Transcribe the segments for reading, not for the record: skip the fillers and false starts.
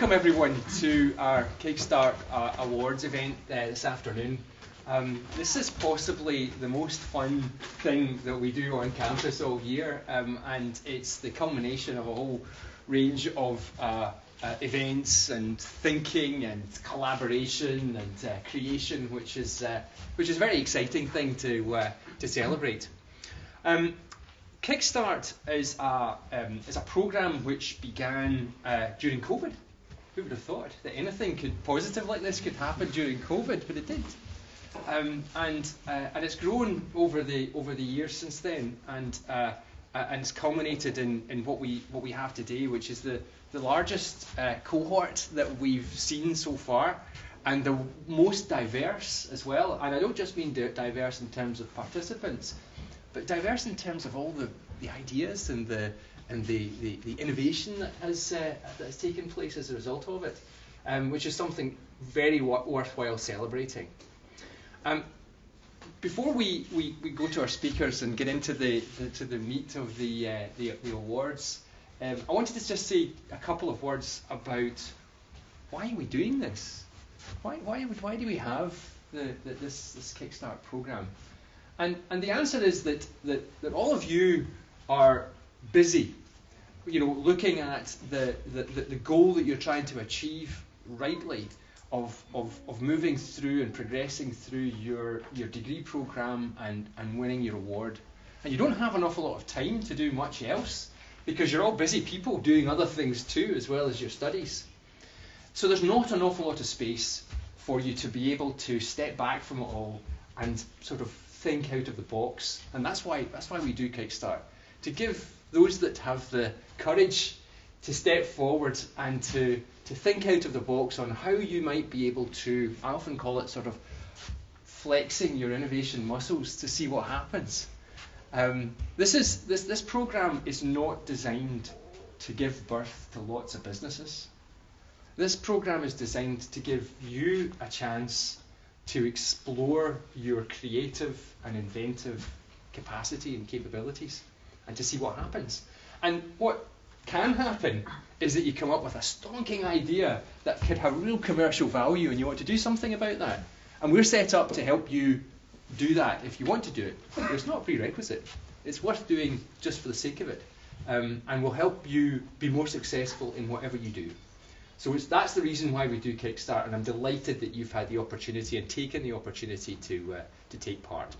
welcome everyone to our Kickstart Awards event this afternoon. This is possibly the most fun thing that we do on campus all year, and it's the culmination of a whole range of events and thinking and collaboration and creation, which is a very exciting thing to celebrate. Kickstart is a program which began during COVID. Who would have thought that anything positive like this could happen during COVID? But it did, and it's grown over the years since then, and it's culminated in what we have today, which is the largest cohort that we've seen so far, and the most diverse as well. And I don't just mean diverse in terms of participants, but diverse in terms of all the ideas and the innovation that has taken place as a result of it, which is something very worthwhile celebrating. Before we go to our speakers and get into the meat of the awards, I wanted to just say a couple of words about why are we doing this? Why do we have this Kickstart program? And the answer is that all of you are busy, looking at the goal that you're trying to achieve rightly of moving through and progressing through your degree program and winning your award. And you don't have an awful lot of time to do much else because you're all busy people doing other things too, as well as your studies. So there's not an awful lot of space for you to be able to step back from it all and sort of think out of the box. And that's why we do Kickstart, to give those that have the courage to step forward and to think out of the box on how you might be able to, I often call it sort of flexing your innovation muscles to see what happens. This program is not designed to give birth to lots of businesses. This program is designed to give you a chance to explore your creative and inventive capacity and capabilities and to see what happens. And what can happen is that you come up with a stonking idea that could have real commercial value and you want to do something about that. And we're set up to help you do that if you want to do it. But it's not a prerequisite. It's worth doing just for the sake of it. And we'll help you be more successful in whatever you do. So that's the reason why we do Kickstart, and I'm delighted that you've had the opportunity and taken the opportunity to take part.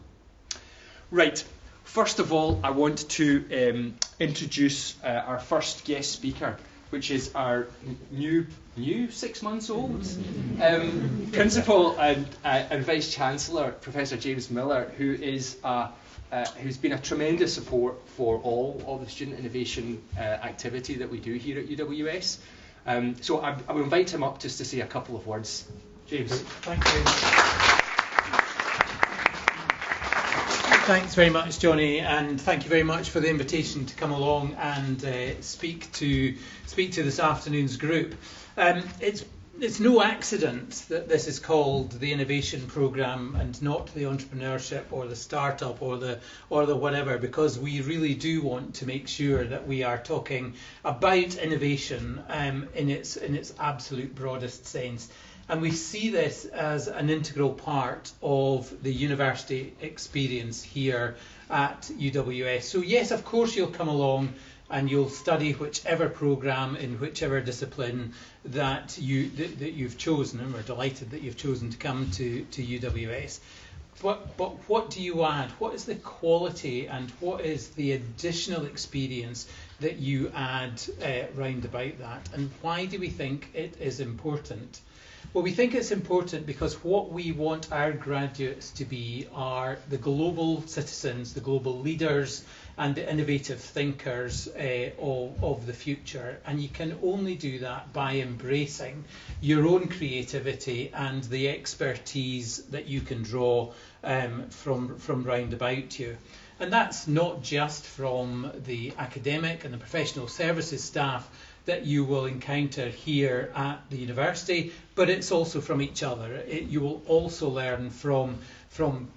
Right, first of all, I want to introduce our first guest speaker, which is our new 6 months old Principal and Vice Chancellor, Professor James Miller, who's been a tremendous support for all the student innovation activity that we do here at UWS. So I will invite him up just to say a couple of words. James. Thank you. Thanks very much, Johnny, and thank you very much for the invitation to come along and speak to this afternoon's group. It's no accident that this is called the Innovation Programme and not the Entrepreneurship or the Startup or the whatever, because we really do want to make sure that we are talking about innovation in its absolute broadest sense. And we see this as an integral part of the university experience here at UWS. So yes, of course you'll come along and you'll study whichever programme in whichever discipline that you've chosen, and we're delighted that you've chosen to come to UWS. But what do you add? What is the quality and what is the additional experience that you add round about that? And why do we think it is important? Well, we think it's important because what we want our graduates to be are the global citizens, the global leaders, and the innovative thinkers of the future. And you can only do that by embracing your own creativity and the expertise that you can draw from round about you. And that's not just from the academic and the professional services staff that you will encounter here at the university, but it's also from each other. You will also learn from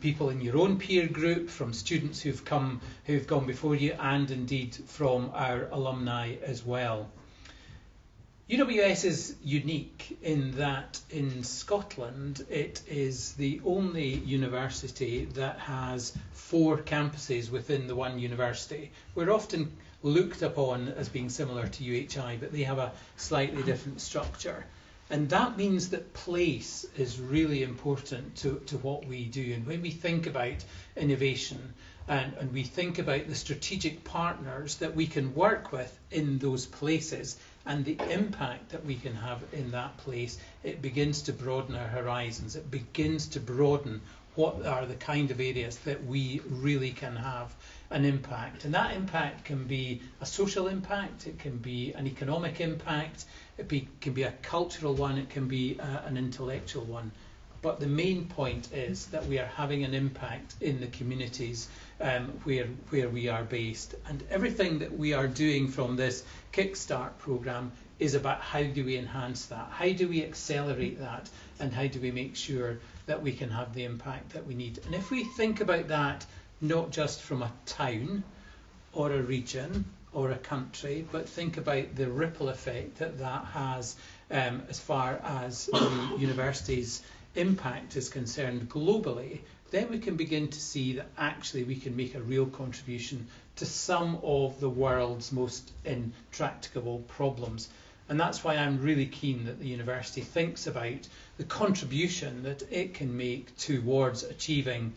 people in your own peer group, from students who've gone before you, and indeed from our alumni as well. UWS is unique in that in Scotland it is the only university that has 4 campuses within the one university. We're often looked upon as being similar to UHI, but they have a slightly different structure. And that means that place is really important to what we do. And when we think about innovation and we think about the strategic partners that we can work with in those places, and the impact that we can have in that place, it begins to broaden our horizons. It begins to broaden what are the kind of areas that we really can have an impact. And that impact can be a social impact, it can be an economic impact, can be a cultural one, it can be an intellectual one. But the main point is that we are having an impact in the communities where we are based. And everything that we are doing from this Kickstart programme is about how do we enhance that, how do we accelerate that, and how do we make sure that we can have the impact that we need. And if we think about that not just from a town or a region or a country, but think about the ripple effect that that has as far as the university's impact is concerned globally, then we can begin to see that actually we can make a real contribution to some of the world's most intractable problems. And that's why I'm really keen that the university thinks about the contribution that it can make towards achieving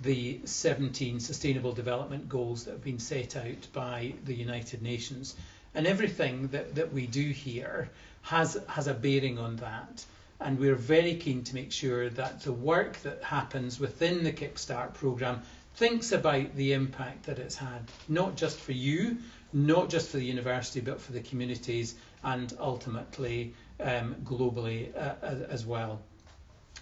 the 17 Sustainable Development Goals that have been set out by the United Nations. And everything that we do here has a bearing on that. And we're very keen to make sure that the work that happens within the Kickstart programme thinks about the impact that it's had, not just for you, not just for the university, but for the communities and ultimately globally as well.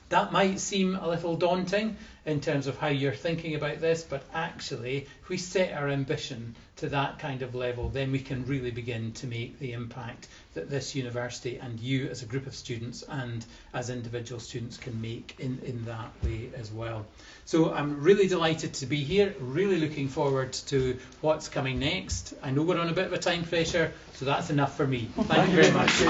That might seem a little daunting in terms of how you're thinking about this, but actually, if we set our ambition to that kind of level, then we can really begin to make the impact that this university and you as a group of students and as individual students can make in that way as well. So I'm really delighted to be here, really looking forward to what's coming next. I know we're on a bit of a time pressure, so that's enough for me. Thank you very much.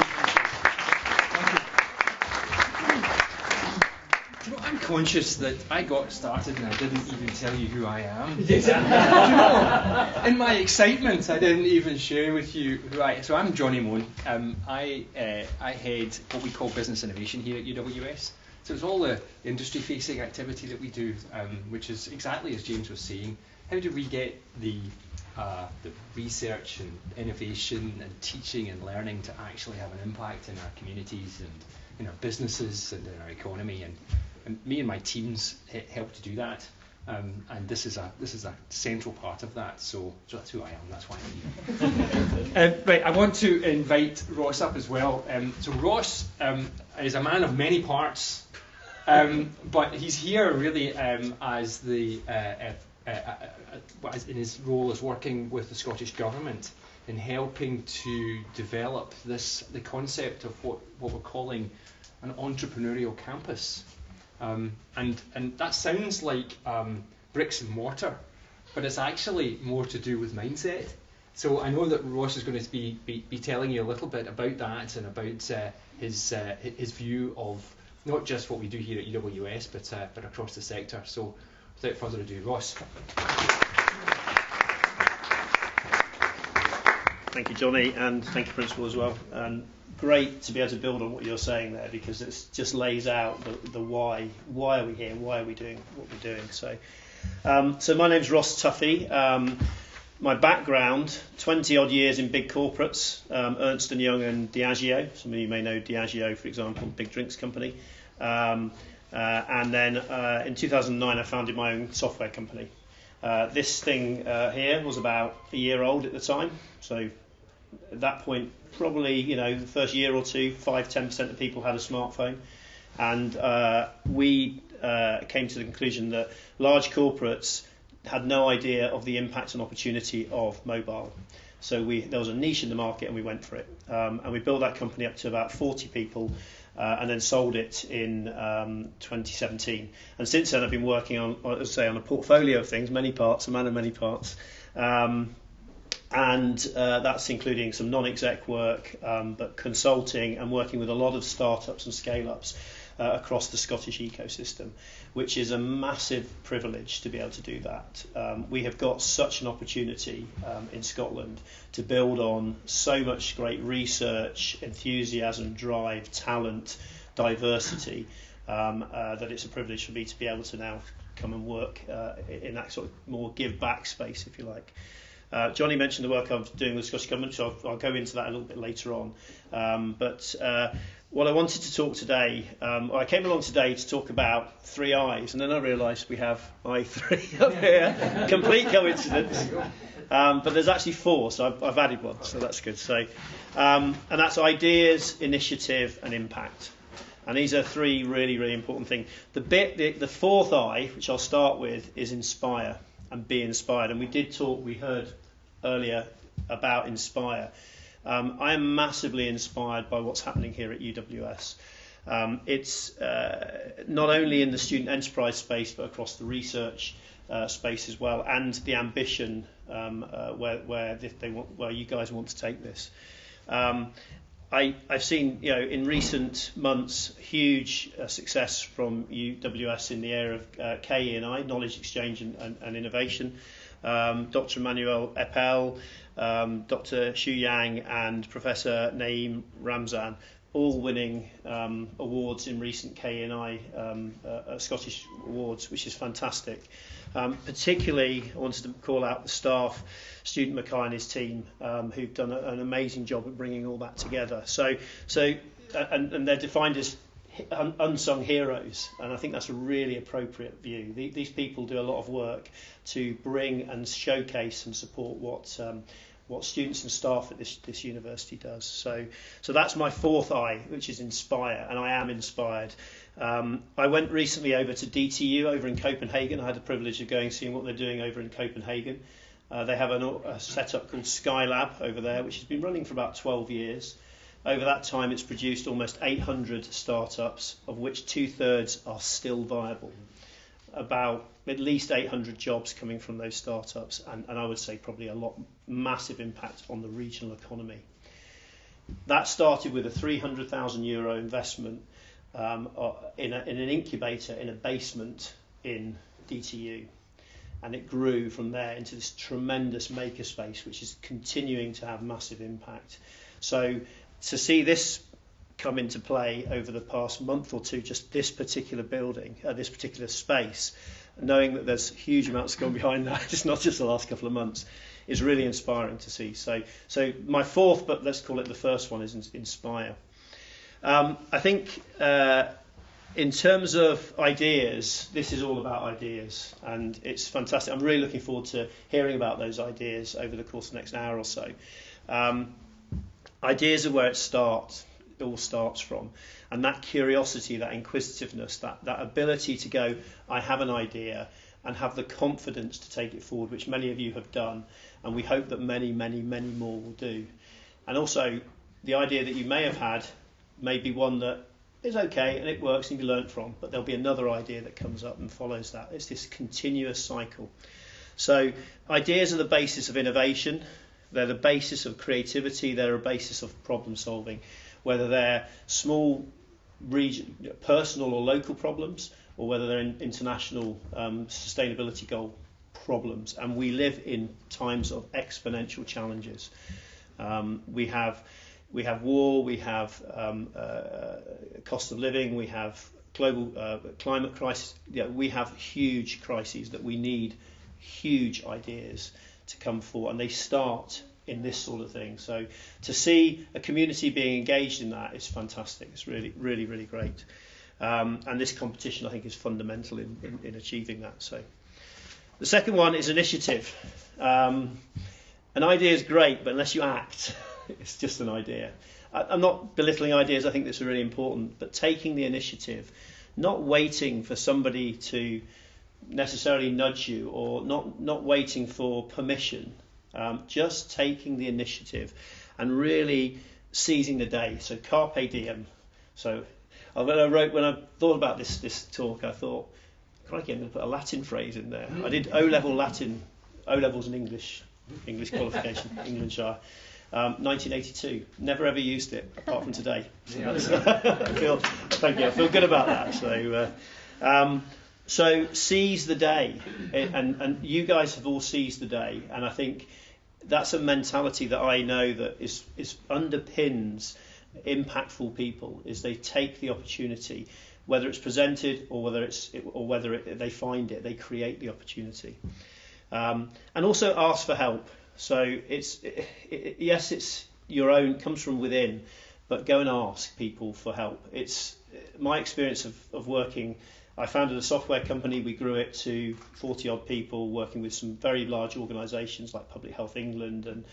I'm conscious that I got started and I didn't even tell you who I am. In my excitement, I didn't even share with you who I am. So I'm Johnny Moan. I head what we call business innovation here at UWS. So it's all the industry-facing activity that we do, which is exactly as James was saying. How do we get the research and innovation and teaching and learning to actually have an impact in our communities and in our businesses and in our economy? And me and my teams help to do that, and this is a central part of that. So that's who I am. That's why I'm here. Right, I want to invite Ross up as well. So Ross is a man of many parts, but he's here really as the in his role as working with the Scottish Government in helping to develop the concept of what we're calling an entrepreneurial campus. And that sounds like bricks and mortar, but it's actually more to do with mindset. So I know that Ross is going to be telling you a little bit about that and about his view of not just what we do here at UWS, but across the sector. So without further ado, Ross. Thank you, Johnny, and thank you, Principal, as well. Great to be able to build on what you're saying there, because it just lays out the why. Why are we here? Why are we doing what we're doing? So my name's Ross Tuffee. My background, 20 odd years in big corporates, Ernst & Young and Diageo. Some of you may know Diageo, for example, big drinks company. And then in 2009, I founded my own software company. This thing here was about a year old at the time. So at that point, probably, the first year or two, 5-10% of people had a smartphone. And we came to the conclusion that large corporates had no idea of the impact and opportunity of mobile. So there was a niche in the market and we went for it. And we built that company up to about 40 people and then sold it in 2017. And since then I've been working on a portfolio of things, many parts, a man of many parts. and that's including some non-exec work, but consulting and working with a lot of startups and scale-ups across the Scottish ecosystem, which is a massive privilege to be able to do that. We have got such an opportunity in Scotland to build on so much great research, enthusiasm, drive, talent, diversity, that it's a privilege for me to be able to now come and work in that sort of more give-back space, if you like. Johnny mentioned the work I'm doing with the Scottish Government, so I'll go into that a little bit later on. But what I wanted to talk today, I came along today to talk about 3 I's, and then I realised we have I3 up here. Complete coincidence. But there's actually 4, so I've added one, so that's good. So, and that's ideas, initiative, and impact. And these are 3 really, really important things. The 4th I, which I'll start with, is inspire and be inspired. And we heard earlier about inspire. I am massively inspired by what's happening here at UWS. It's not only in the student enterprise space, but across the research space as well, and the ambition where you guys want to take this. I've seen, in recent months, huge success from UWS in the area of KE&I, knowledge exchange and innovation. Dr. Emmanuel Eppel, Dr. Xu Yang, and Professor Naeem Ramzan, all winning awards in recent KE&I Scottish awards, which is fantastic. Particularly, I wanted to call out the staff, Student Mackay and his team, who've done an amazing job at bringing all that together. And they're defined as unsung heroes, and I think that's a really appropriate view. These people do a lot of work to bring and showcase and support what students and staff at this university does. So that's my 4th I, which is inspire, and I am inspired. I went recently over to DTU over in Copenhagen. I had the privilege of going and seeing what they're doing over in Copenhagen. They have a setup called Skylab over there, which has been running for about 12 years. Over that time, it's produced almost 800 startups, of which 2/3 are still viable. About at least 800 jobs coming from those startups, and I would say probably a massive impact on the regional economy. That started with a €300,000 investment in an incubator in a basement in DTU. And it grew from there into this tremendous makerspace, which is continuing to have massive impact. So to see this come into play over the past month or two, just this particular building, this particular space, knowing that there's huge amounts gone behind that, it's not just the last couple of months, is really inspiring to see. So my 4th, but let's call it the first one, is inspire. I think in terms of ideas, this is all about ideas, and it's fantastic. I'm really looking forward to hearing about those ideas over the course of the next hour or so. Ideas are where it all starts from, and that curiosity, that inquisitiveness, that ability to go, I have an idea, and have the confidence to take it forward, which many of you have done, and we hope that many, many, many more will do. And also, the idea that you may have had may be one that is okay and it works and you learn from, but there'll be another idea that comes up and follows that. It's this continuous cycle. So ideas are the basis of innovation. They're the basis of creativity. They're a basis of problem solving, whether they're small, personal or local problems, or whether they're international sustainability goal problems. And we live in times of exponential challenges. We have war, we have cost of living, we have global climate crisis. We have huge crises that we need huge ideas to come forward, and they start in this sort of thing. So to see a community being engaged in that is fantastic. It's really, really, really great. And this competition, I think, is fundamental in achieving that. So the second one is initiative. An idea is great, but unless you act, it's just an idea. I'm not belittling ideas. I think that's really important, but taking the initiative, not waiting for somebody to necessarily nudge you, or not waiting for permission, just taking the initiative and really seizing the day. So carpe diem. So when I thought about this talk, I thought, crikey, I'm going to put a Latin phrase in there. I did O-level Latin, O-levels in English English qualification, Englandshire. 1982. Never ever used it apart from today. So thank you. I feel good about that. So seize the day, and you guys have all seized the day, and I think that's a mentality that I know that is underpins impactful people. Is they take the opportunity, whether it's presented or whether they find it, they create the opportunity, and also ask for help. So yes, it's your own, comes from within, but go and ask people for help. It's my experience of working. I founded a software company. We grew it to 40 odd people, working with some very large organisations like Public Health England and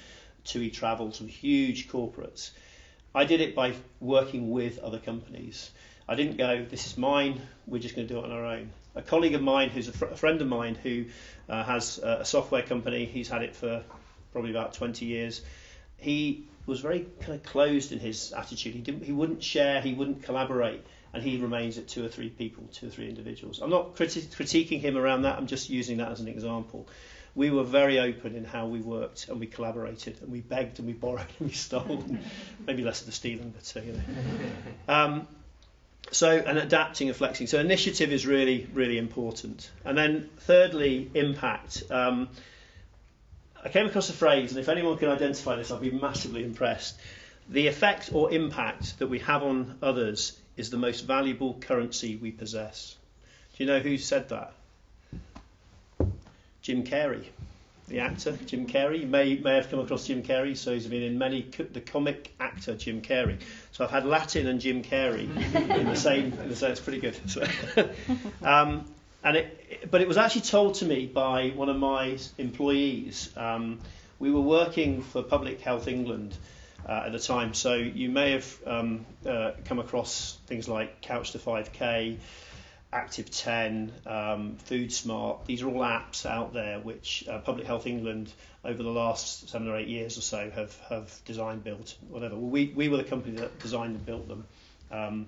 TUI Travel, some huge corporates. I did it by working with other companies. I didn't go, this is mine, we're just going to do it on our own. A colleague of mine, who's a friend of mine, who has a software company, he's had it for probably about 20 years. He was very kind of closed in his attitude. He wouldn't share, he wouldn't collaborate, and he remains at 2 or 3 people, 2 or 3 individuals. I'm not critiquing him around that, I'm just using that as an example. We were very open in how we worked, and we collaborated, and we begged, and we borrowed, and we stole. Maybe less of the stealing, but you know. And adapting and flexing. So initiative is really, really important. And then thirdly, impact. I came across a phrase, and if anyone can identify this, I'll be massively impressed. The effect or impact that we have on others is the most valuable currency we possess. Do you know who said that? Jim Carrey, the actor Jim Carrey. You may have come across Jim Carrey. So he's been in the comic actor Jim Carrey. So I've had Latin and Jim Carrey in the same. It's pretty good. So, but it was actually told to me by one of my employees. We were working for Public Health England at the time, so you may have come across things like Couch to 5K, Active 10, Food Smart. These are all apps out there which Public Health England over the last 7 or 8 years or so have designed, built, whatever. Well, we were the company that designed and built them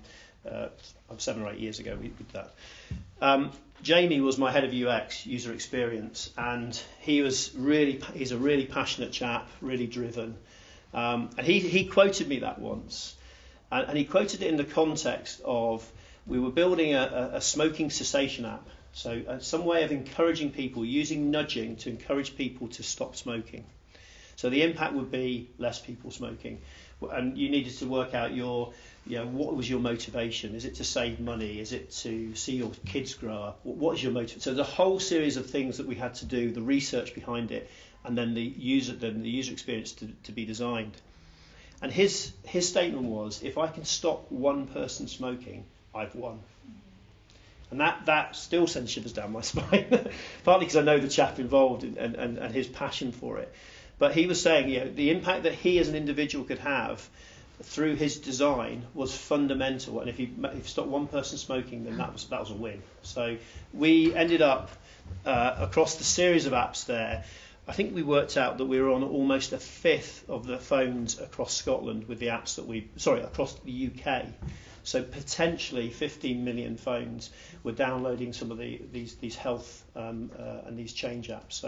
7 or 8 years ago. We did that. Jamie was my head of UX, user experience, and he's a really passionate chap, really driven. And he quoted me that once, and he quoted it in the context of we were building a smoking cessation app, so some way of encouraging people, using nudging to encourage people to stop smoking. So the impact would be less people smoking, and you needed to work out what was your motivation? Is it to save money? Is it to see your kids grow up? What is your motivation? So the whole series of things that we had to do, the research behind it, and then the user experience to be designed. And his statement was, if I can stop one person smoking, I've won. And that still sends shivers down my spine, partly because I know the chap involved and his passion for it. But he was saying, the impact that he as an individual could have through his design was fundamental, and if he stopped one person smoking, then that was a win. So we ended up across the series of apps there. I think we worked out that we were on almost a fifth of the phones across Scotland with the apps across the UK. So potentially 15 million phones were downloading some of these health and these change apps.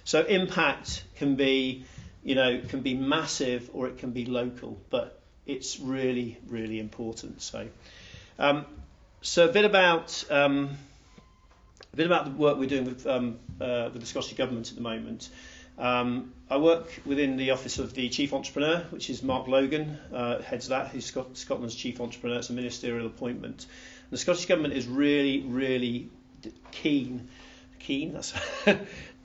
So impact can be massive or it can be local, but it's really, really important. So a bit about the work we're doing with the Scottish Government at the moment. I work within the office of the Chief Entrepreneur, which is Mark Logan, heads that. He's Scotland's Chief Entrepreneur. It's a ministerial appointment. And the Scottish Government is really, really keen. That's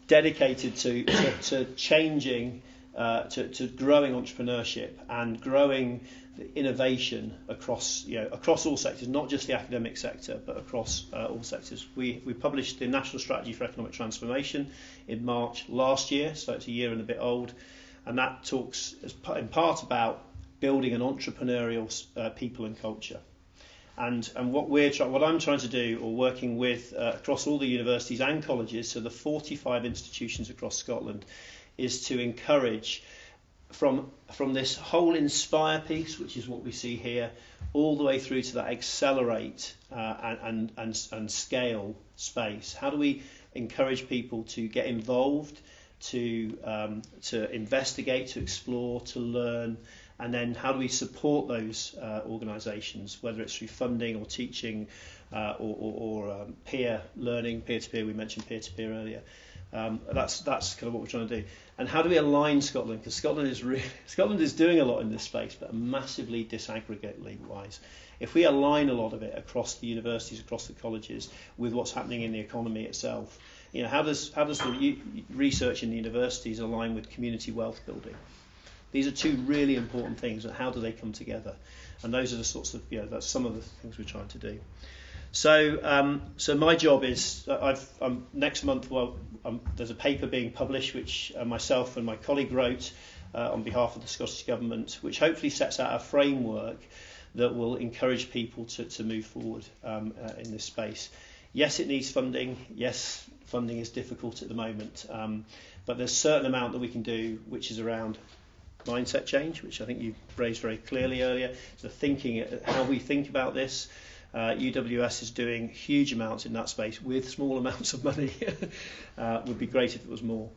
dedicated to changing, to growing entrepreneurship and growing the innovation across all sectors, not just the academic sector, but across all sectors. We published the National Strategy for Economic Transformation in March last year, so it's a year and a bit old, and that talks in part about building an entrepreneurial people and culture. And what I'm trying to do, or working with across all the universities and colleges, so the 45 institutions across Scotland, is to encourage from this whole inspire piece, which is what we see here, all the way through to that accelerate and scale space. How do we encourage people to get involved, to investigate, to explore, to learn, and then how do we support those organisations, whether it's through funding or teaching or peer learning, peer-to-peer. We mentioned peer-to-peer earlier. That's kind of what we're trying to do. And how do we align Scotland? Because Scotland is doing a lot in this space, but massively disaggregatedly wise. If we align a lot of it across the universities, across the colleges, with what's happening in the economy itself, how does the research in the universities align with community wealth building? These are two really important things, and how do they come together? And those are the sorts of, that's some of the things we're trying to do. So my job is, next month, there's a paper being published which myself and my colleague wrote on behalf of the Scottish Government, which hopefully sets out a framework that will encourage people to move forward in this space. Yes, it needs funding. Yes, funding is difficult at the moment, but there's a certain amount that we can do, which is around mindset change, which I think you raised very clearly earlier. So thinking, how we think about this. UWS is doing huge amounts in that space with small amounts of money. Would be great if it was more.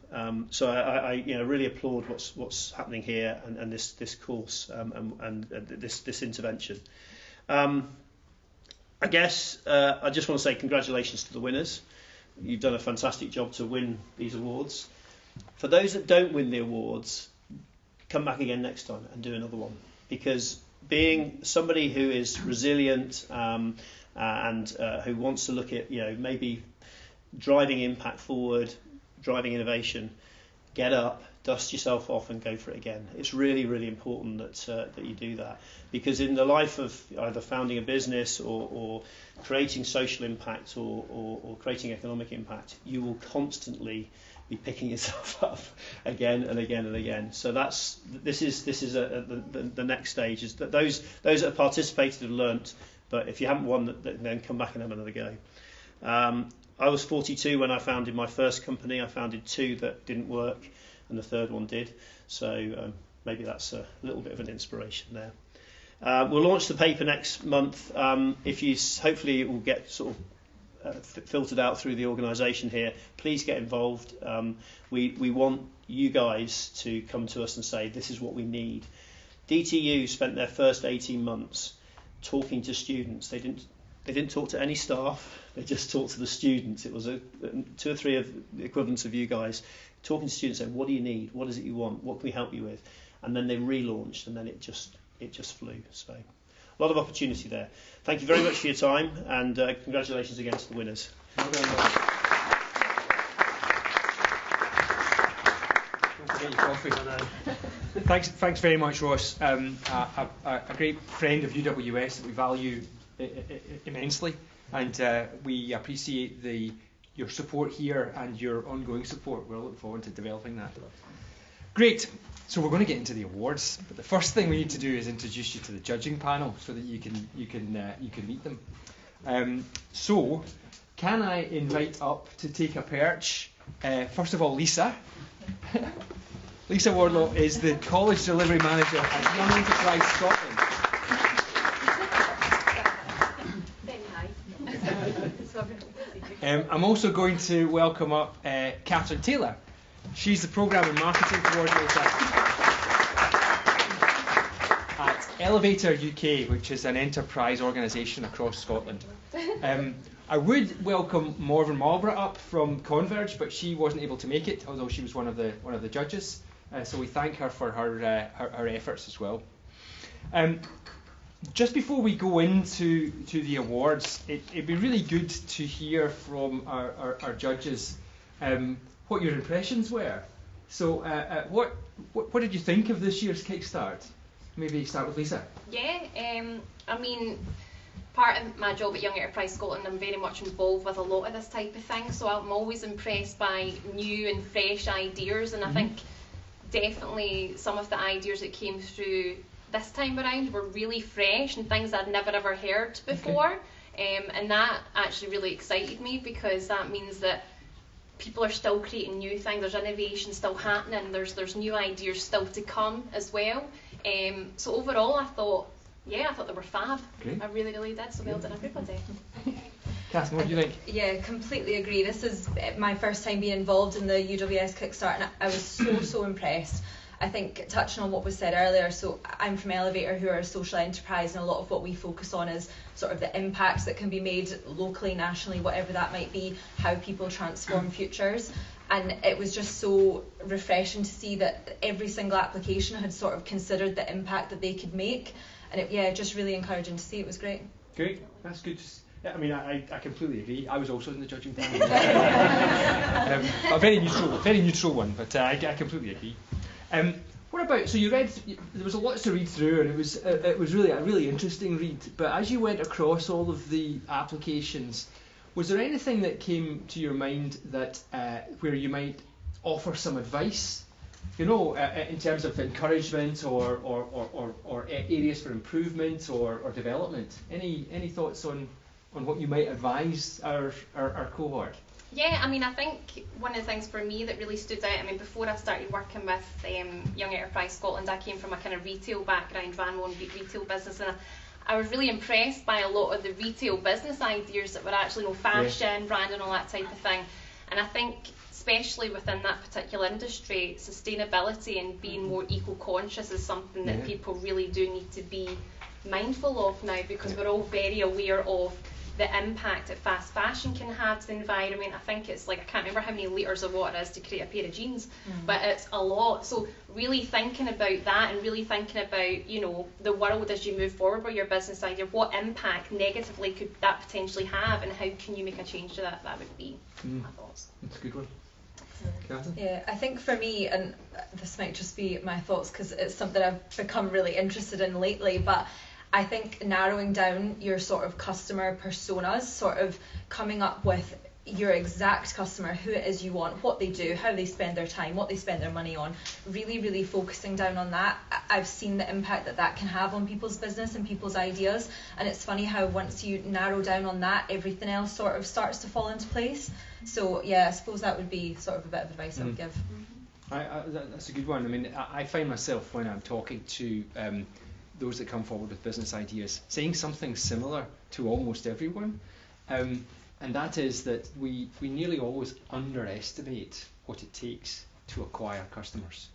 So I really applaud what's happening here and this course and this intervention. I guess I just want to say congratulations to the winners. You've done a fantastic job to win these awards. For those that don't win the awards, come back again next time and do another one, because being somebody who is resilient and who wants to look at maybe driving impact forward, driving innovation, get up, dust yourself off and go for it again. It's really, really important that you do that, because in the life of either founding a business or creating social impact or creating economic impact, you will constantly be picking yourself up again and again and again. So this is the next stage, is that those that have participated have learnt, but if you haven't won, then come back and have another go. I was 42 when I founded my first company. I founded 2 that didn't work, and the third one did. So maybe that's a little bit of an inspiration there. We'll launch the paper next month. Hopefully it will get sort of filtered out through the organisation here. Please get involved. We want you guys to come to us and say, this is what we need. DTU spent their first 18 months talking to students. They didn't talk to any staff. They just talked to the students. It was 2 or 3 of the equivalents of you guys talking to students, saying, what do you need? What is it you want? What can we help you with? And then they relaunched, and then it just flew. So a lot of opportunity there. Thank you very much for your time, and congratulations again to the winners. Well done, Ross. Don't forget your coffee. Thanks very much, Ross. A great friend of UWS that we value immensely, and we appreciate your support here and your ongoing support. We're looking forward to developing that. Great. So we're going to get into the awards, but the first thing we need to do is introduce you to the judging panel so that you can meet them. So, can I invite up to take a perch? First of all, Lisa. Lisa Wardlaw is the College Delivery Manager at Young Enterprise Scotland. I'm also going to welcome up Catherine Taylor. She's the Programme and Marketing Coordinator at Elevator UK, which is an enterprise organisation across Scotland. I would welcome Morven Marlborough up from Converge, but she wasn't able to make it, although she was one of the judges. So we thank her for her efforts as well. Just before we go into the awards, it'd be really good to hear from our judges what your impressions were. So what did you think of this year's Kickstart? Maybe start with Lisa. Yeah, I mean, part of my job at Young Enterprise Scotland, I'm very much involved with a lot of this type of thing, so I'm always impressed by new and fresh ideas, and I think definitely some of the ideas that came through this time around were really fresh and things I'd never ever heard before. And that actually really excited me, because that means that people are still creating new things, there's innovation still happening, there's new ideas still to come as well. So overall I thought they were fab. Great. I really did, so well done everybody. Catherine, what do you think? Yeah, completely agree. This is my first time being involved in the UWS Kickstart, and I was so impressed. I think touching on what was said earlier, so I'm from Elevator, who are a social enterprise, and a lot of what we focus on is sort of the impacts that can be made locally, nationally, whatever that might be, how people transform futures. And it was just so refreshing to see that every single application had sort of considered the impact that they could make. And just really encouraging to see. It was great. Great, that's good. Yeah, I mean, I completely agree. I was also in the judging panel. A very neutral one, but I completely agree. What about, so you read, there was a lot to read through, and it was really a really interesting read, but as you went across all of the applications, was there anything that came to your mind that where you might offer some advice, in terms of encouragement or areas for improvement or development? Any thoughts on what you might advise our cohort? Yeah, I mean, I think one of the things for me that really stood out, I mean, before I started working with Young Enterprise Scotland, I came from a kind of retail background, ran my own retail business, and I was really impressed by a lot of the retail business ideas that were actually fashion, branding, all that type of thing. And I think, especially within that particular industry, sustainability and being more eco-conscious is something that people really do need to be mindful of now, because we're all very aware of the impact that fast fashion can have to the environment. I think it's like, I can't remember how many litres of water it is to create a pair of jeans, but it's a lot. So really thinking about that, and really thinking about, the world as you move forward with your business idea, what impact negatively could that potentially have, and how can you make a change to that? That would be my thoughts. That's a good one. Yeah, I think for me, and this might just be my thoughts because it's something I've become really interested in lately, but I think narrowing down your sort of customer personas, sort of coming up with your exact customer, who it is you want, what they do, how they spend their time, what they spend their money on, really focusing down on that. I've seen the impact that can have on people's business and people's ideas, and it's funny how once you narrow down on that, everything else sort of starts to fall into place. So I suppose that would be sort of a bit of advice I would give. That's a good one. I mean, I find myself, when I'm talking to those that come forward with business ideas, saying something similar to almost everyone, and that is that we nearly always underestimate what it takes to acquire customers.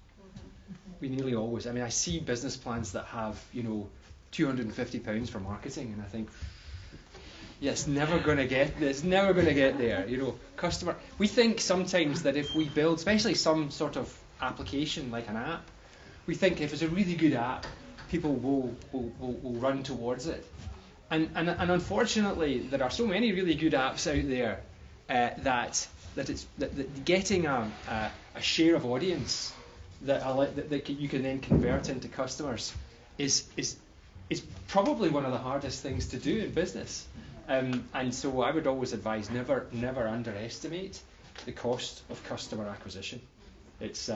We nearly always. I mean, I see business plans that have £250 for marketing, and I think, it's never going to get there. Customer. We think sometimes that if we build, especially some sort of application like an app, we think if it's a really good app, people will run towards it, and unfortunately there are so many really good apps out there that getting a share of audience that you can then convert into customers is probably one of the hardest things to do in business, and so I would always advise never underestimate the cost of customer acquisition. It's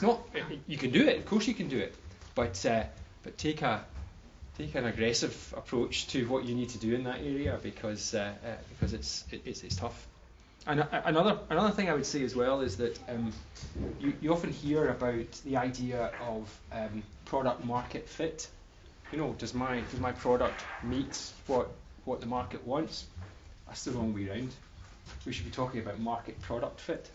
not, you can do it, of course you can do it, but take an aggressive approach to what you need to do in that area, because it's tough. And another thing I would say as well is that you often hear about the idea of product market fit. Does my product meet what the market wants? That's the wrong way around. We should be talking about market product fit,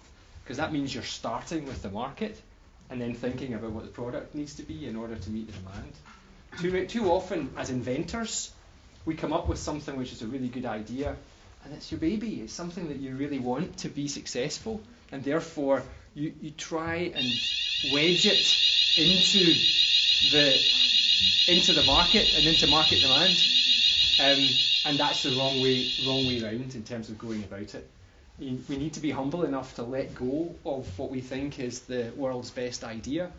because that means you're starting with the market and then thinking about what the product needs to be in order to meet the demand. Too often, as inventors, we come up with something which is a really good idea, and it's your baby. It's something that you really want to be successful, and therefore you try and wedge it into the market and into market demand, and that's the wrong way round in terms of going about it. We need to be humble enough to let go of what we think is the world's best idea,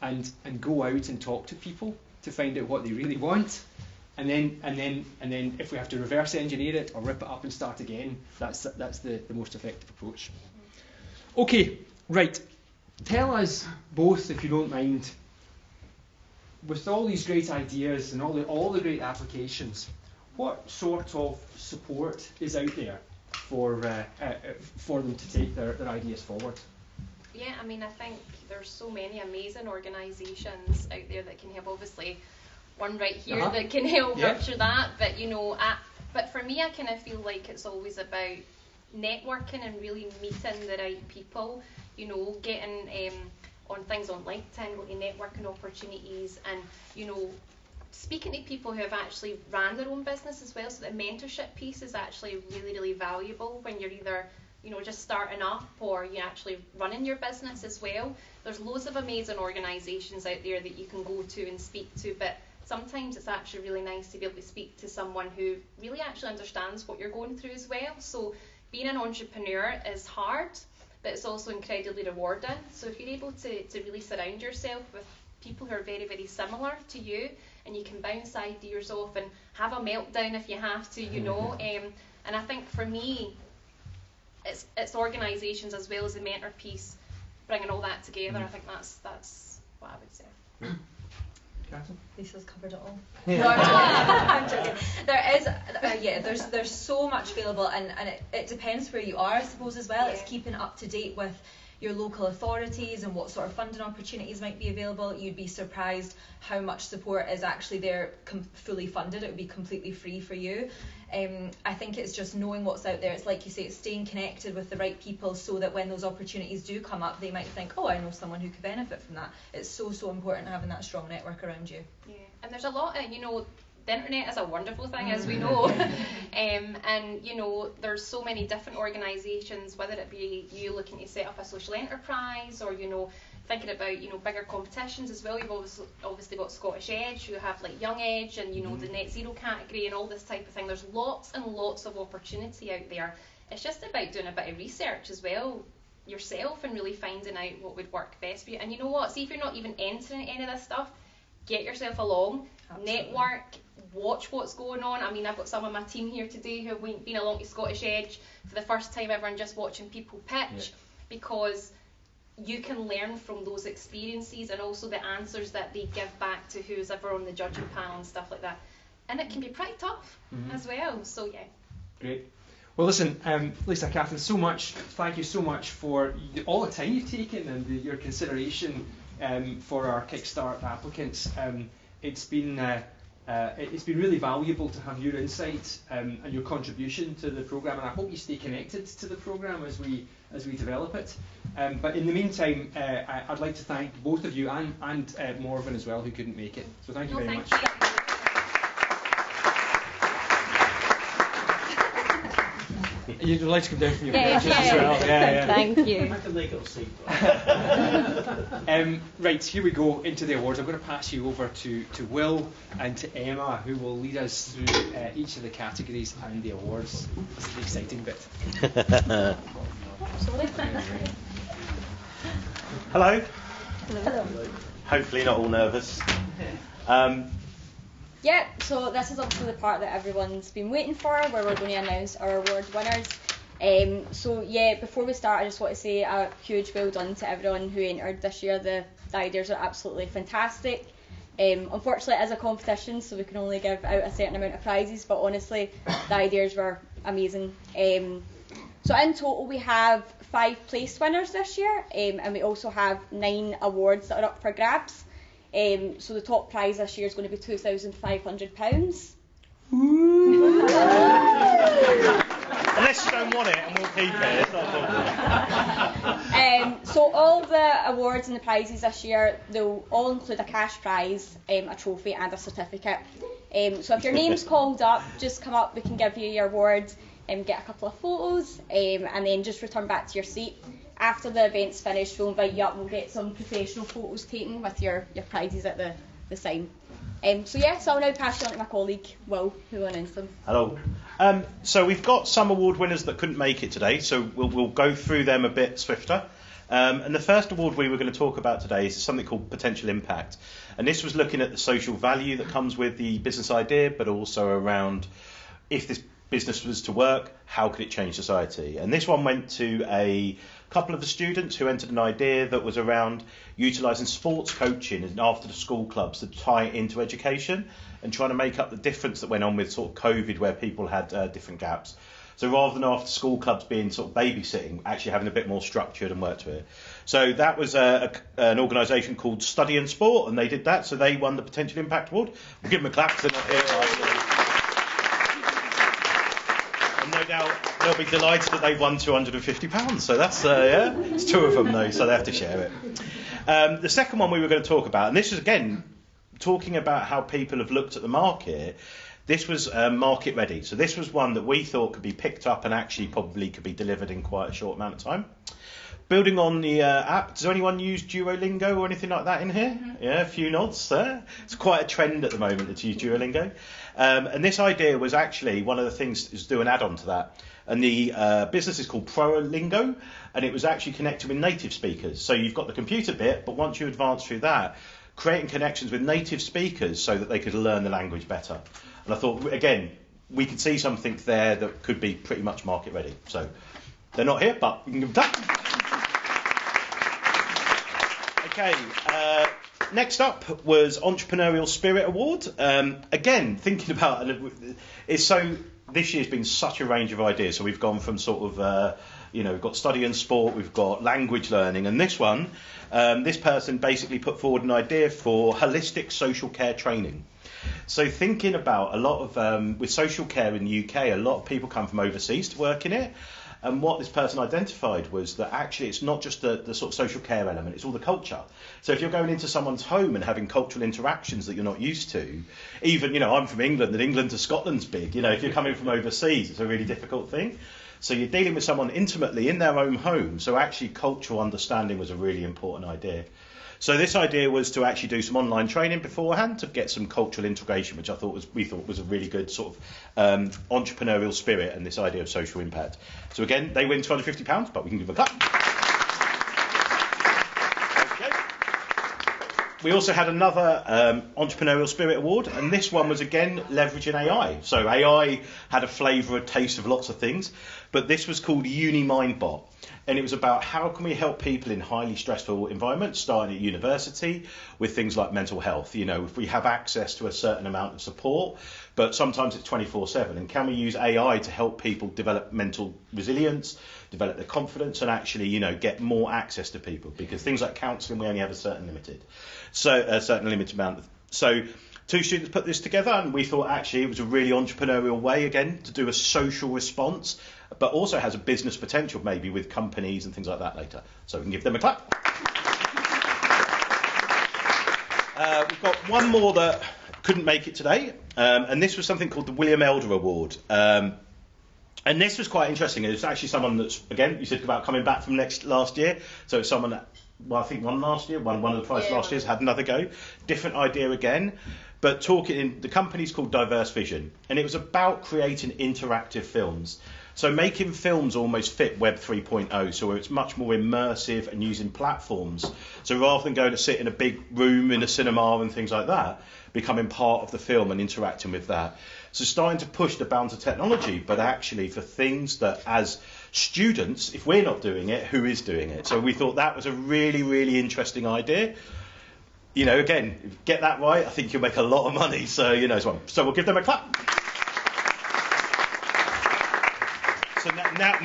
and go out and talk to people to find out what they really want, and then if we have to reverse engineer it or rip it up and start again, that's the most effective approach. Okay, right. Tell us both, if you don't mind, with all these great ideas and all the great applications, what sort of support is out there for them to take their ideas forward? Yeah, I mean, I think there's so many amazing organisations out there that can help. Obviously, one right here that can help nurture that. But but for for me, I kind of feel like it's always about networking and really meeting the right people, you know, getting on things on LinkedIn, going to networking opportunities, and, you know, speaking to people who have actually ran their own business as well. So the mentorship piece is actually really, really valuable when you're either, you know, just starting up or you're actually running your business as well. There's loads of amazing organisations out there that you can go to and speak to, but sometimes it's actually really nice to be able to speak to someone who really actually understands what you're going through as well. So being an entrepreneur is hard, but it's also incredibly rewarding. So if you're able to really surround yourself with people who are very, very similar to you, and you can bounce ideas off and have a meltdown if you have to, you know. And I think for me, it's organisations as well as the mentor piece, bringing all that together. I think that's what I would say. Lisa's covered it all. No, I'm joking. There's so much available, and it depends where you are, I suppose, as well. It's keeping up to date with your local authorities and what sort of funding opportunities might be available. You'd be surprised how much support is actually there, fully funded. It would be completely free for you. I think it's just knowing what's out there. It's like you say, it's staying connected with the right people so that when those opportunities do come up, they might think, oh, I know someone who could benefit from that. It's so important having that strong network around you. Yeah, and there's a lot of, you know, the internet is a wonderful thing, as we know. And, you know, there's so many different organisations, whether it be you looking to set up a social enterprise or, you know, thinking about, you know, bigger competitions as well. You've obviously got Scottish Edge, who have like Young Edge and, you know, the net zero category and all this type of thing. There's lots and lots of opportunity out there. It's just about doing a bit of research as well yourself and really finding out what would work best for you. And you know what, see if you're not even entering any of this stuff, get yourself along. Absolutely. Network, watch what's going on. I mean, I've got some of my team here today who have been along to Scottish Edge for the first time ever and just watching people pitch, because you can learn from those experiences and also the answers that they give back to who's ever on the judging panel and stuff like that. And it can be pretty tough as well. So yeah. Great. Well, listen, Lisa, Catherine, thank you so much for all the time you've taken and your consideration for our Kickstart applicants. It's been really valuable to have your insights and your contribution to the programme, and I hope you stay connected to the programme as we develop it. But in the meantime, I'd like to thank both of you and Morven as well, who couldn't make it. So thank you very much. You'd like to come down from your benches as well. Yeah. Thank you. I can make it a seat. Right, here we go into the awards. I'm going to pass you over to Will and to Emma, who will lead us through each of the categories and the awards. This is the exciting bit. Hello. Hopefully not all nervous. Yeah, so this is obviously the part that everyone's been waiting for, where we're going to announce our award winners. So yeah, before we start, I just want to say a huge well done to everyone who entered this year. The ideas are absolutely fantastic. Unfortunately, it is a competition, so we can only give out a certain amount of prizes, but honestly, the ideas were amazing. So in total, we have 5 place winners this year, and we also have 9 awards that are up for grabs. So the top prize this year is going to be £2,500. Unless you don't want it, and we'll keep it. It's not So all the awards and the prizes this year, they'll all include a cash prize, a trophy and a certificate. So if your name's called up, just come up, we can give you your award, get a couple of photos, and then just return back to your seat. After the event's finished, we'll invite you up, we'll get some professional photos taken with your prizes at the sign. So I'll now pass you on to my colleague, Will, who will announce them. Hello. So we've got some award winners that couldn't make it today, so we'll go through them a bit swifter. And the first award we were going to talk about today is something called Potential Impact. And this was looking at the social value that comes with the business idea, but also around if this business was to work, how could it change society? And this one went to a couple of the students who entered an idea that was around utilising sports coaching and after the school clubs to tie it into education and trying to make up the difference that went on with sort of COVID, where people had different gaps. So rather than after school clubs being sort of babysitting, actually having a bit more structured and work to it. So that was an organisation called Study and Sport, and they did that. So they won the Potential Impact Award. We'll give them a clap because they're not here. And no doubt they'll be delighted that they've won £250. So that's, yeah, it's 2 of them though, so they have to share it. The second one we were going to talk about, and this is again talking about how people have looked at the market. This was market ready. So this was one that we thought could be picked up and actually probably could be delivered in quite a short amount of time. Building on the app, does anyone use Duolingo or anything like that in here? Mm-hmm. Yeah, a few nods there. It's quite a trend at the moment to use Duolingo. And this idea was actually one of the things is do an add-on to that. And the business is called Prolingo, and it was actually connected with native speakers. So you've got the computer bit, but once you advance through that, creating connections with native speakers so that they could learn the language better. And I thought, again, we could see something there that could be pretty much market ready. So they're not here, but we can give them that. Okay, next up was Entrepreneurial Spirit Award. Again, thinking about it's so this year's been such a range of ideas. So we've gone from sort of we've got study and sport, we've got language learning, and this one, this person basically put forward an idea for holistic social care training. So thinking about a lot of with social care in the UK, a lot of people come from overseas to work in it. And what this person identified was that actually it's not just the sort of social care element, it's all the culture. So if you're going into someone's home and having cultural interactions that you're not used to, even, I'm from England, and England to Scotland's big. If you're coming from overseas, it's a really difficult thing. So you're dealing with someone intimately in their own home. So actually cultural understanding was a really important idea. So this idea was to actually do some online training beforehand to get some cultural integration, which we thought was a really good sort of entrepreneurial spirit and this idea of social impact. So again, they win £250, but we can give them a clap. Okay. We also had another entrepreneurial spirit award, and this one was again leveraging AI. So AI had a flavour, a taste of lots of things, but this was called UniMindBot. And it was about how can we help people in highly stressful environments, starting at university, with things like mental health. If we have access to a certain amount of support, but sometimes it's 24/7. And can we use AI to help people develop mental resilience, develop their confidence, and actually, get more access to people? Because things like counselling, we only have a certain limited amount. So 2 students put this together, and we thought actually it was a really entrepreneurial way, again, to do a social response, but also has a business potential maybe with companies and things like that later. So we can give them a clap. We've got one more that couldn't make it today, and this was something called the William Elder Award. And this was quite interesting. It's actually someone that's, again, you said about coming back from last year. So it's someone that, I think won last year, won one of the prizes last year, had another go. Different idea again. But the company's called Diverse Vision, and it was about creating interactive films. So making films almost fit Web 3.0, so it's much more immersive and using platforms. So rather than going to sit in a big room in a cinema and things like that, becoming part of the film and interacting with that. So starting to push the bounds of technology, but actually for things that as students, if we're not doing it, who is doing it? So we thought that was a really, really interesting idea. Again, if you get that right, I think you'll make a lot of money. So, so we'll give them a clap. So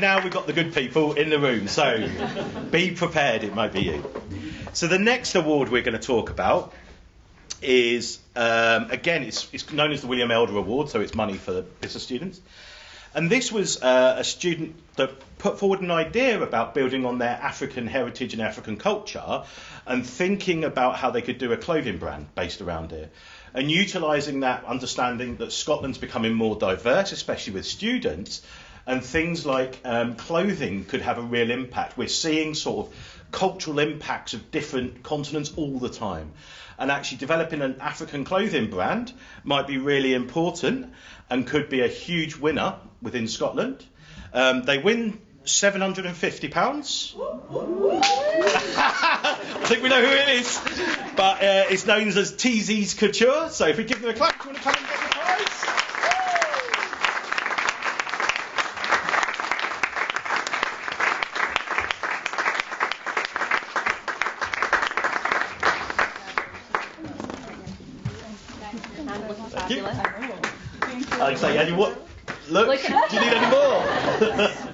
now we've got the good people in the room. So be prepared, it might be you. So the next award we're going to talk about is, again, it's known as the William Elder Award, so it's money for the business students. And this was a student that put forward an idea about building on their African heritage and African culture and thinking about how they could do a clothing brand based around it. And utilising that understanding that Scotland's becoming more diverse, especially with students, and things like clothing could have a real impact. We're seeing sort of cultural impacts of different continents all the time. And actually developing an African clothing brand might be really important and could be a huge winner within Scotland. They win £750. I think we know who it is, but it's known as TZ's Couture. So if we give them a clap, do you want to come and get the prize? Thank you. I'd say, Annie, what? Look, do you need any more?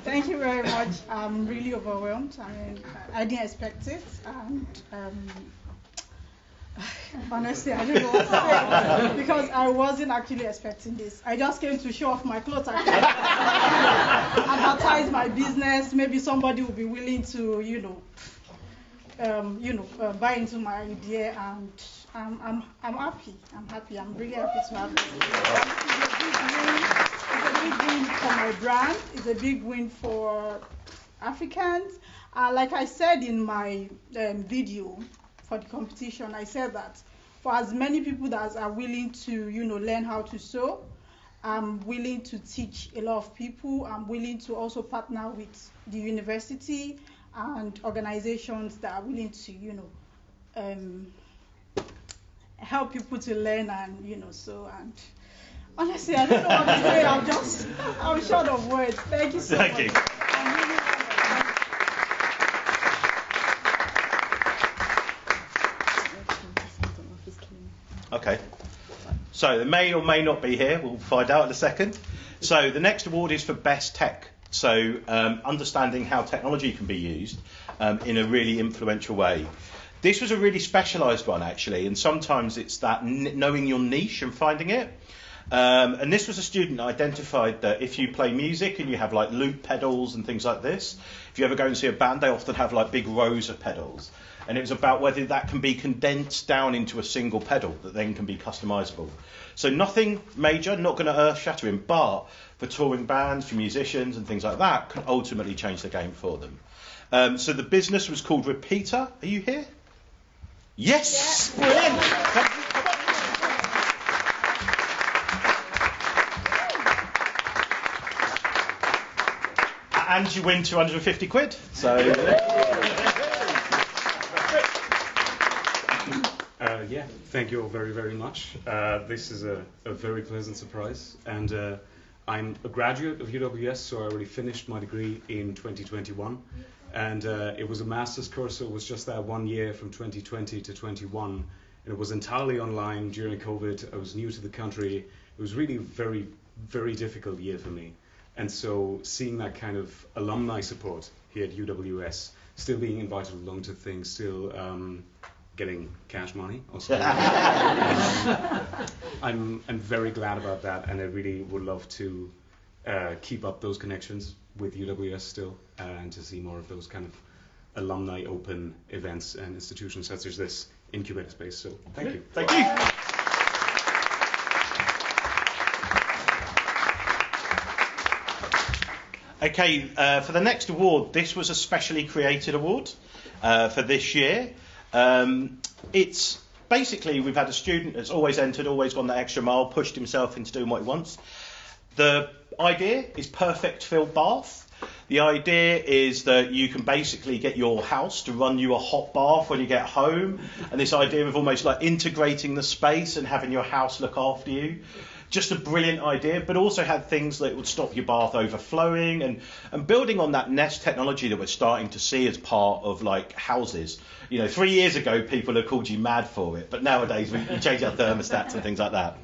Thank you very much. I'm really overwhelmed. I didn't expect it. And Honestly, I don't know what to say because I wasn't actually expecting this. I just came to show off my clothes, actually. Advertise my business. Maybe somebody will be willing to, buy into my idea, and I'm happy. I'm happy. I'm really happy to have this. It's a big win for my brand. It's a big win for Africans. Like I said in my video for the competition, I said that for as many people that are willing to, learn how to sew, I'm willing to teach a lot of people. I'm willing to also partner with the university and organizations that are willing to, help people to learn and, sew. And honestly, I don't know what to say. I'm short of words. Thank you so much. Thank you. Okay. So they may or may not be here. We'll find out in a second. So the next award is for Best Tech. So understanding how technology can be used in a really influential way. This was a really specialised one, actually, and sometimes it's that knowing your niche and finding it. And this was a student that identified that if you play music and you have like loop pedals and things like this, if you ever go and see a band, they often have like big rows of pedals. And it was about whether that can be condensed down into a single pedal that then can be customisable. So nothing major, not going to earth-shattering, but for touring bands, for musicians and things like that, can ultimately change the game for them. So the business was called Repeater. Are you here? Yes! Yeah. Brilliant! And you win 250 quid. So. Yeah, thank you all very, very much. This is a very pleasant surprise. And I'm a graduate of UWS, so I already finished my degree in 2021. And it was a master's course, so it was just that 1 year from 2020 to 21. And it was entirely online during COVID. I was new to the country. It was really a very, very difficult year for me. And so seeing that kind of alumni support here at UWS, still being invited along to things, still getting cash money also. I'm very glad about that, and I really would love to keep up those connections with UWS still, and to see more of those kind of alumni open events and institutions such as this incubator space. So thank you. Thank you. Okay, for the next award, this was a specially created award for this year. It's basically, we've had a student that's always entered, always gone that extra mile, pushed himself into doing what he wants. The idea is perfect filled bath. The idea is that you can basically get your house to run you a hot bath when you get home, and this idea of almost like integrating the space and having your house look after you. Just a brilliant idea, but also had things that would stop your bath overflowing, and building on that Nest technology that we're starting to see as part of like houses. 3 years ago people had called you mad for it, but nowadays we change our thermostats and things like that.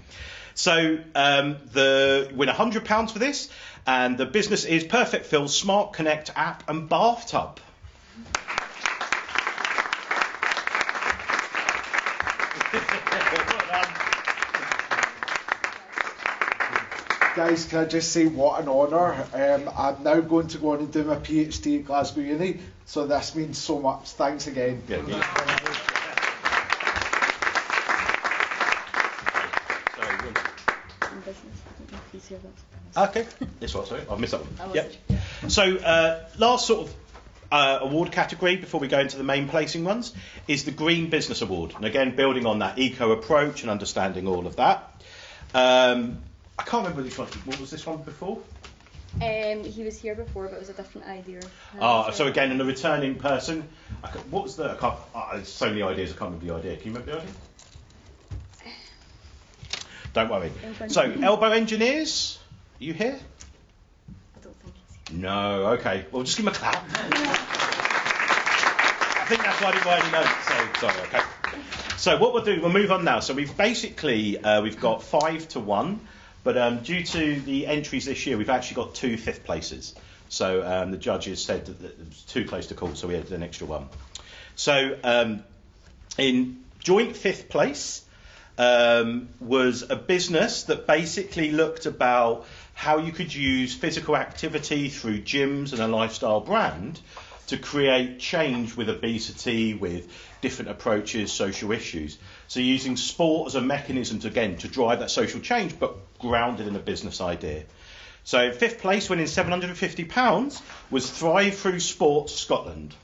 So win £100 for this, and the business is Perfect Fill Smart Connect app and bathtub. Guys, can I just say what an honour. I'm now going to go on and do my PhD at Glasgow Uni, so this means so much. Thanks again. Yeah. Okay, this one, sorry, I've missed that one. Yep. So last sort of award category before we go into the main placing ones is the Green Business Award, and again building on that eco approach and understanding all of that. I can't remember which one. What was this one before? He was here before, but it was a different idea. So again, in a returning person, what was the? There's so many ideas. I can't remember the idea. Can you remember the idea? Don't worry. So, Elbow Engineers, are you here? I don't think he's here. No. Okay. Well, just give him a clap. I think that's why I didn't write any notes. So sorry. Okay. So what we'll do, we'll move on now. So we've basically we've got 5 to 1. But due to the entries this year, we've actually got 2 fifth places. So the judges said that it was too close to call, so we had an extra one. So Joint fifth place was a business that basically looked about how you could use physical activity through gyms and a lifestyle brand to create change with obesity, with different approaches, social issues. So using sport as a mechanism to, again, to drive that social change, but grounded in a business idea. So fifth place, winning £750, was Thrive Through Sports Scotland.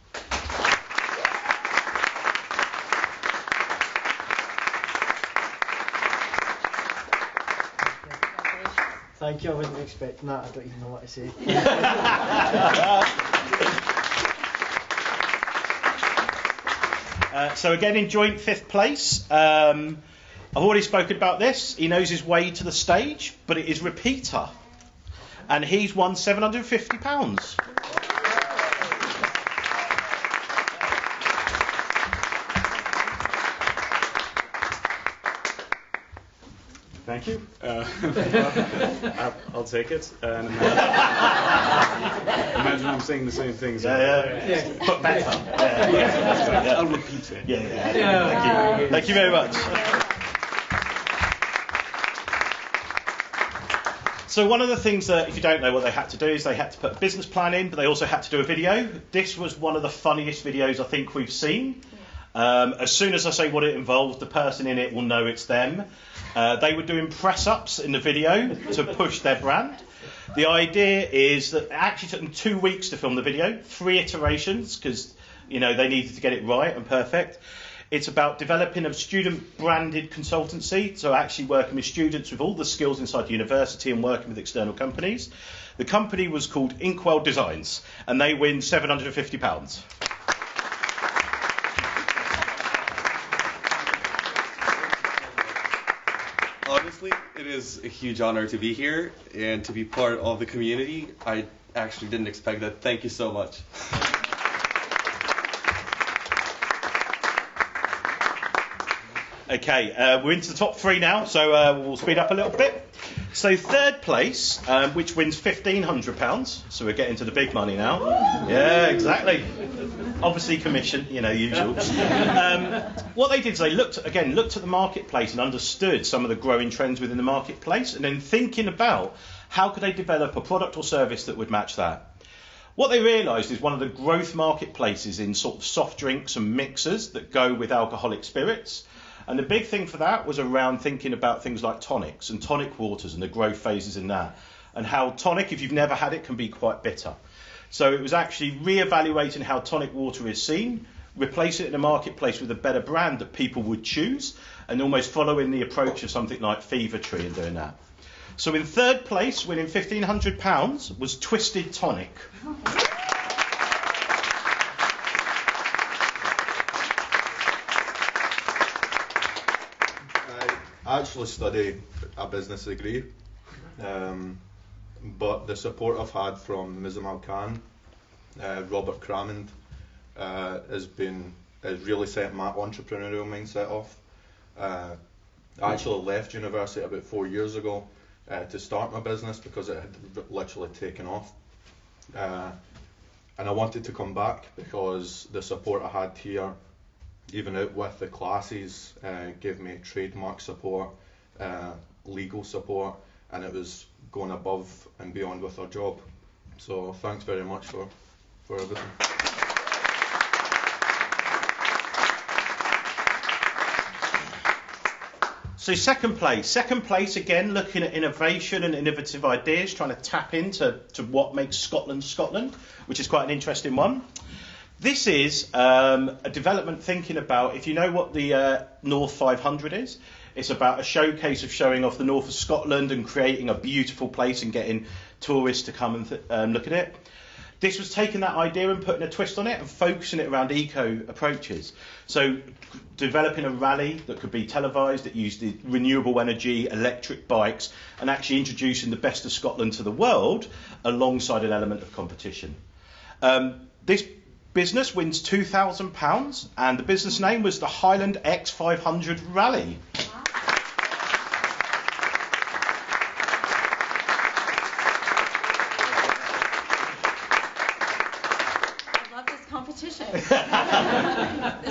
Thank you, I wasn't expecting that, I don't even know what to say. So again, in joint fifth place, I've already spoken about this. He knows his way to the stage, but it is Repeater. And he's won £750. Thank you. I'll take it. And imagine I'm saying the same things. Yeah. But better. I'll repeat it. Thank you. Thank you very much. So one of the things that, if you don't know what they had to do, is they had to put a business plan in, but they also had to do a video. This was one of the funniest videos I think we've seen. As soon as I say what it involves, the person in it will know it's them. They were doing press-ups in the video to push their brand. The idea is that it actually took them 2 weeks to film the video, 3 iterations, because they needed to get it right and perfect. It's about developing a student-branded consultancy, so actually working with students with all the skills inside the university and working with external companies. The company was called Inkwell Designs, and they win £750. Honestly, it is a huge honor to be here and to be part of the community. I actually didn't expect that. Thank you so much. Okay, we're into the top 3 now, so we'll speed up a little bit. So third place, which wins £1,500. So we're getting to the big money now. Yeah, exactly. Obviously commission, usual. What they did is they looked at the marketplace and understood some of the growing trends within the marketplace, and then thinking about how could they develop a product or service that would match that. What they realised is one of the growth marketplaces in sort of soft drinks and mixers that go with alcoholic spirits. And the big thing for that was around thinking about things like tonics and tonic waters and the growth phases in that. And how tonic, if you've never had it, can be quite bitter. So it was actually re-evaluating how tonic water is seen, replacing it in the marketplace with a better brand that people would choose, and almost following the approach of something like Fever Tree and doing that. So in third place, winning £1,500, was Twisted Tonic. I actually study a business degree, but the support I've had from Mizamal Khan, Robert Cramond, has really set my entrepreneurial mindset off. I actually left university about 4 years ago to start my business because it had literally taken off. And I wanted to come back because the support I had here, even out with the classes, gave me trademark support, legal support, and it was going above and beyond with our job. So thanks very much for everything. So second place again, looking at innovation and innovative ideas, trying to tap into what makes Scotland Scotland, which is quite an interesting one. This is a development thinking about, if you know what the North 500 is, it's about a showcase of showing off the north of Scotland and creating a beautiful place and getting tourists to come and look at it. This was taking that idea and putting a twist on it and focusing it around eco approaches. So developing a rally that could be televised, that used the renewable energy, electric bikes, and actually introducing the best of Scotland to the world alongside an element of competition. This business wins £2,000, and the business name was the Highland X500 Rally. competition.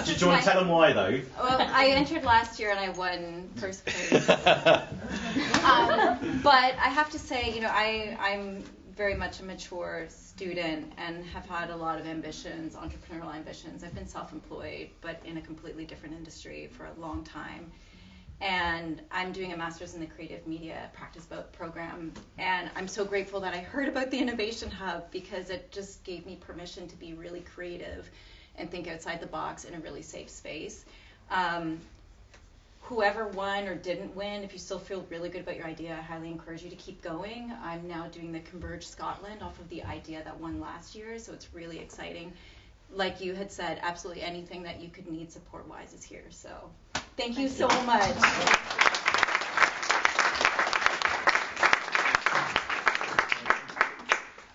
Do you want to tell them why, though? Well, I entered last year and I won first place. But I have to say, I'm very much a mature student and have had a lot of ambitions, entrepreneurial ambitions. I've been self-employed, but in a completely different industry for a long time. And I'm doing a master's in the creative media practice program. And I'm so grateful that I heard about the Innovation Hub, because it just gave me permission to be really creative and think outside the box in a really safe space. Whoever won or didn't win, if you still feel really good about your idea, I highly encourage you to keep going. I'm now doing the Converge Scotland off of the idea that won last year, so it's really exciting. Like you had said, absolutely anything that you could need support-wise is here. So thank you so much.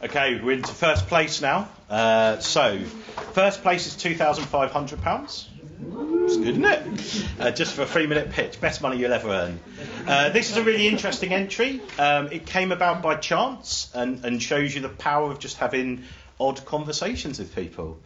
Okay, we're into first place now. So first place is £2,500. It's good, isn't it? Just for a 3-minute pitch. Best money you'll ever earn. This is a really interesting entry. It came about by chance and shows you the power of just having odd conversations with people.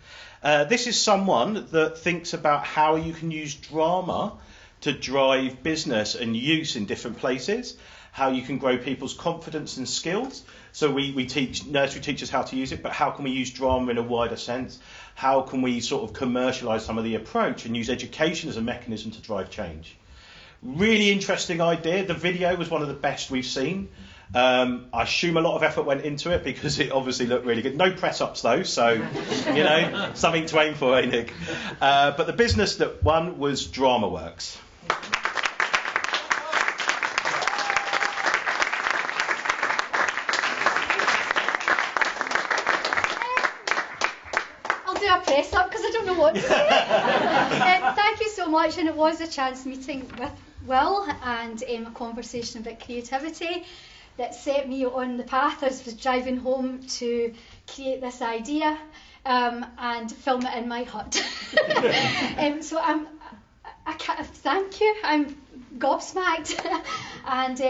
This is someone that thinks about how you can use drama to drive business and use in different places, how you can grow people's confidence and skills. So we teach nursery teachers how to use it, but how can we use drama in a wider sense? How can we sort of commercialise some of the approach and use education as a mechanism to drive change? Really interesting idea. The video was one of the best we've seen. I assume a lot of effort went into it because it obviously looked really good. No press-ups though, so, something to aim for, eh, Nick? But the business that won was DramaWorks. A press up because I don't know what to say. Thank you so much, and it was a chance meeting with Will and a conversation about creativity that set me on the path as I was driving home to create this idea and film it in my hut. So I can't thank you. I'm gobsmacked and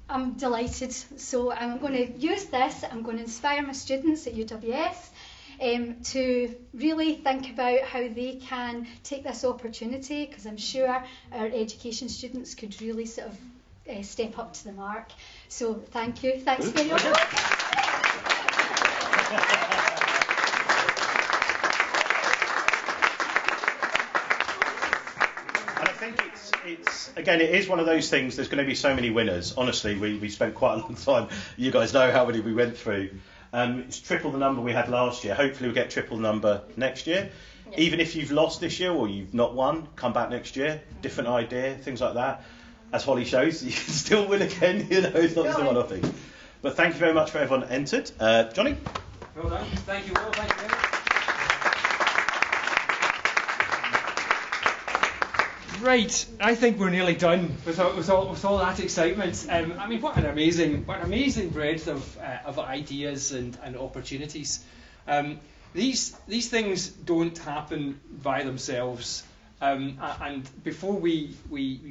I'm delighted. So I'm going to use this. I'm going to inspire my students at UWS. To really think about how they can take this opportunity, because I'm sure our education students could really sort of step up to the mark. So thank you. Thanks very much. And I think it is one of those things. There's going to be so many winners. Honestly, we spent quite a long time. You guys know how many we went through. It's triple the number we had last year. Hopefully we'll get triple the number next year. Yeah. Even if you've lost this year or you've not won, come back next year. Different idea, things like that. As Holly shows, you can still win again. It's not just a one-off thing. But thank you very much for everyone that entered. Johnny? Well done. Thank you all. Thank you very much. Right, I think we're nearly done with all that excitement. I mean, what an amazing breadth of ideas and opportunities. These things don't happen by themselves. And before we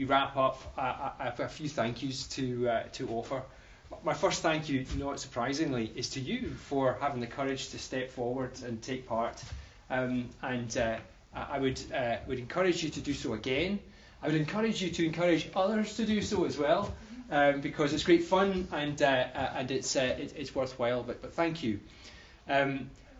wrap up, I have a few thank yous to offer. My first thank you, not surprisingly, is to you for having the courage to step forward and take part. I would encourage you to do so again. I would encourage you to encourage others to do so as well, because it's great fun and it's worthwhile. But thank you.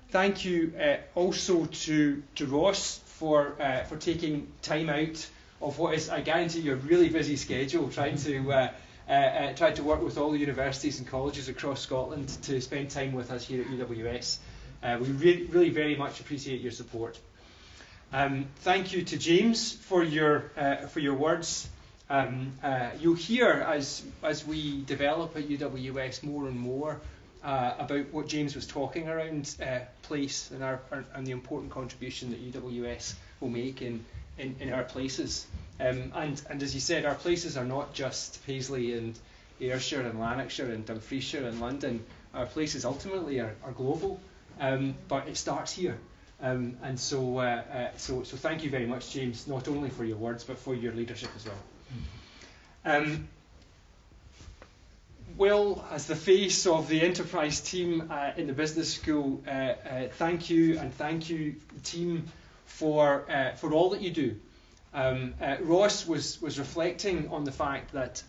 Thank you also to Ross for taking time out of what is, I guarantee you, a really busy schedule, trying to work with all the universities and colleges across Scotland to spend time with us here at UWS. We really very much appreciate your support. Thank you to James for your words. You'll hear as we develop at UWS more and more about what James was talking around place and the important contribution that UWS will make in our places. And as you said, our places are not just Paisley and Ayrshire and Lanarkshire and Dumfriesshire and London. Our places ultimately are global, but it starts here. So thank you very much, James, not only for your words but for your leadership as well. Will, as the face of the enterprise team in the business school, thank you, and thank you, team, for all that you do. Ross was reflecting on the fact that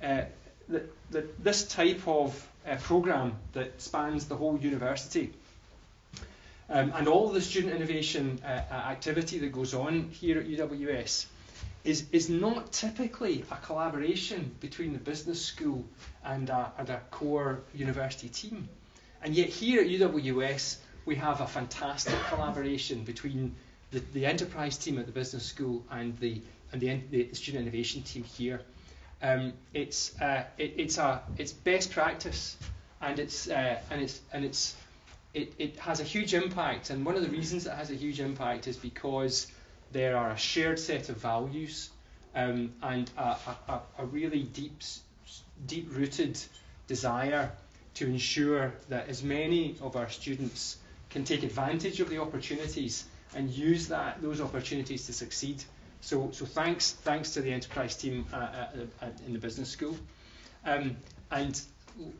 that this type of programme that spans the whole university and all the student innovation activity that goes on here at UWS is not typically a collaboration between the business school and a core university team. And yet here at UWS we have a fantastic collaboration between the enterprise team at the business school and the student innovation team here. It's best practice, and it has a huge impact. And one of the reasons it has a huge impact is because there are a shared set of values and a really deep-rooted desire to ensure that as many of our students can take advantage of the opportunities and use those opportunities to succeed. So thanks to the enterprise team in the business school. And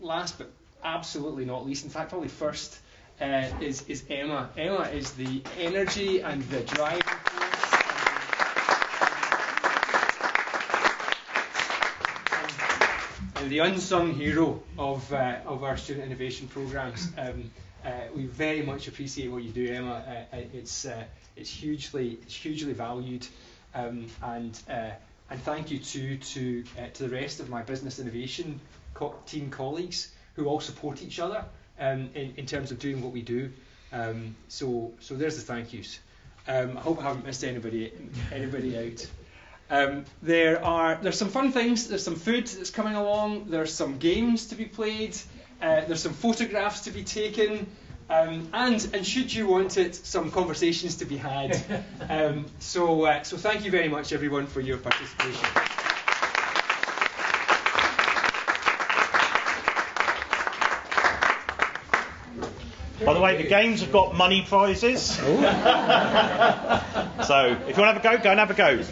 last but absolutely not least, in fact probably first, is Emma. Emma is the energy and the driving force and the unsung hero of our student innovation programs. We very much appreciate what you do, Emma. It's hugely valued, and thank you to the rest of my business innovation team colleagues who all support each other in terms of doing what we do. So there's the thank yous. I hope I haven't missed anybody out. There's some fun things. There's some food that's coming along. There's some games to be played. There's some photographs to be taken, and should you want it, some conversations to be had. So thank you very much, everyone, for your participation. By the way, the games have got money prizes. So if you want to have a go, go and have a go.